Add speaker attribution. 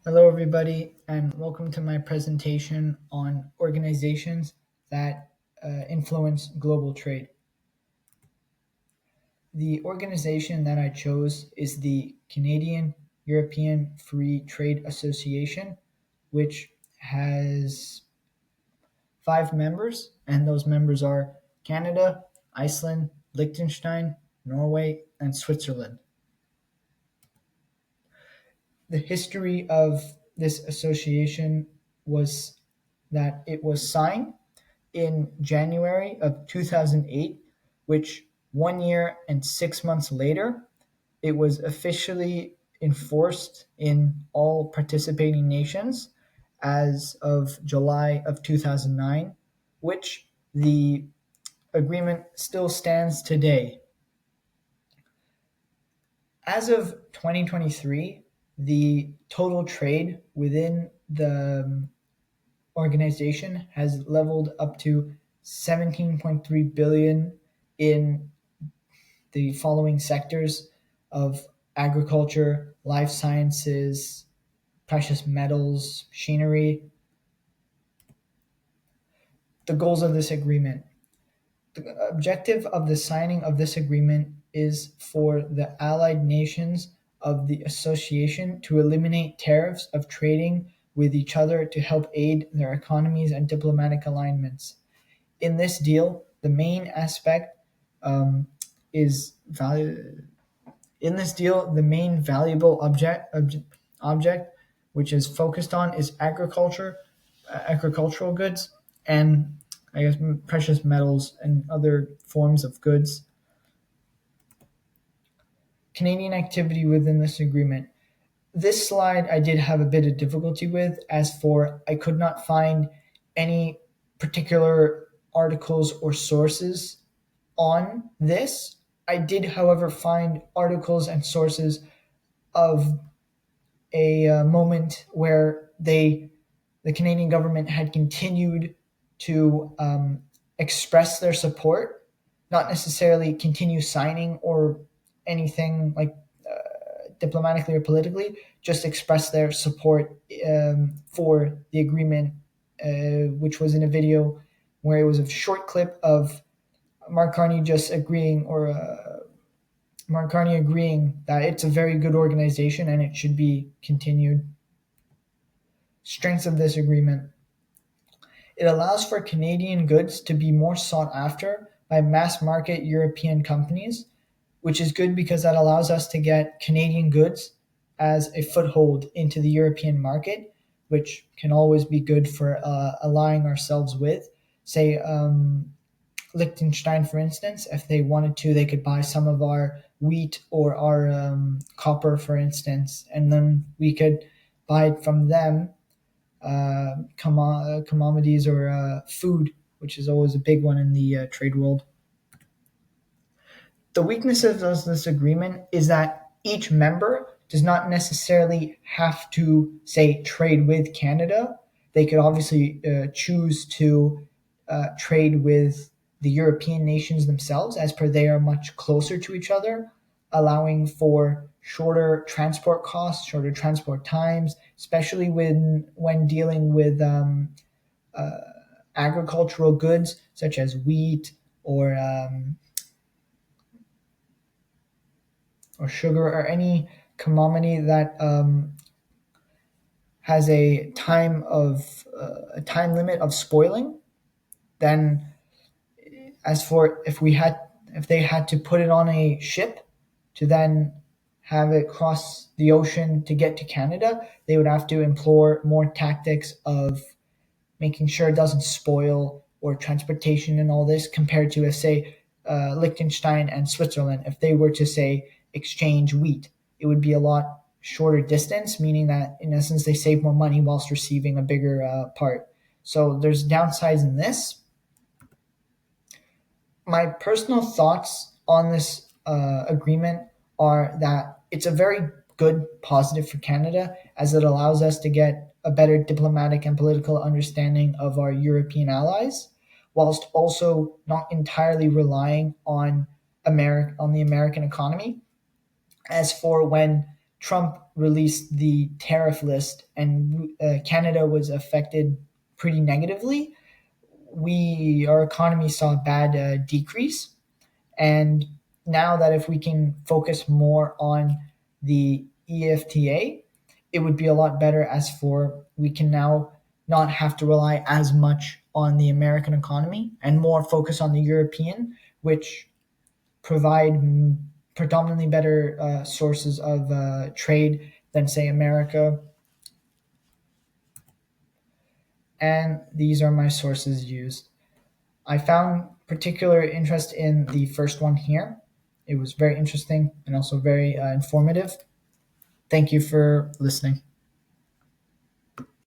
Speaker 1: Hello, everybody, and welcome to my presentation on organizations that influence global trade. The organization that I chose is the Canadian European Free Trade Association, which has five members, and those members are Canada, Iceland, Liechtenstein, Norway, and Switzerland. The history of this association was that it was signed in January of 2008, which 1 year and 6 months later, it was officially enforced in all participating nations as of July of 2009, which the agreement still stands today. As of 2023, the total trade within the organization has leveled up to 17.3 billion in the following sectors of agriculture, life sciences, precious metals, machinery. The goals of this agreement. The objective of the signing of this agreement is for the allied nations of the association to eliminate tariffs of trading with each other to help aid their economies and diplomatic alignments. In this deal, the main aspect is value. In this deal, the main valuable object which is focused on is agricultural goods, and I guess precious metals and other forms of goods. Canadian activity within this agreement. This slide I did have a bit of difficulty with, as for I could not find any particular articles or sources on this. I did, however, find articles and sources of a moment where the Canadian government had continued to express their support, not necessarily continue signing or anything like diplomatically or politically, just express their support for the agreement, which was in a video where it was a short clip of Mark Carney just agreeing, or Mark Carney agreeing that it's a very good organization and it should be continued. Strengths of this agreement. It allows for Canadian goods to be more sought after by mass market European companies, which is good because that allows us to get Canadian goods as a foothold into the European market, which can always be good for aligning ourselves with. Say, Liechtenstein, for instance, if they wanted to, they could buy some of our wheat or our copper, for instance, and then we could buy it from them, commodities or food, which is always a big one in the trade world. The weakness of this agreement is that each member does not necessarily have to, say, trade with Canada. They could obviously choose to trade with the European nations themselves, as per they are much closer to each other, allowing for shorter transport costs, shorter transport times, especially when dealing with agricultural goods such as wheat or sugar or any commodity that has a time limit of spoiling. Then, as for if they had to put it on a ship to then have it cross the ocean to get to Canada, they would have to employ more tactics of making sure it doesn't spoil, or transportation and all this, compared to, say, Liechtenstein and Switzerland. If they were to, say, exchange wheat, it would be a lot shorter distance, meaning that in essence they save more money whilst receiving a bigger part. So there's downsides in this. My personal thoughts on this agreement are that it's a very good positive for Canada, as it allows us to get a better diplomatic and political understanding of our European allies, whilst also not entirely relying on the American economy. As for when Trump released the tariff list and Canada was affected pretty negatively, our economy saw a bad decrease. And now that if we can focus more on the EFTA, it would be a lot better as for we can now not have to rely as much on the American economy and more focus on the European, which provide predominantly better sources of trade than, say, America. And these are my sources used. I found particular interest in the first one here. It was very interesting and also very informative. Thank you for listening.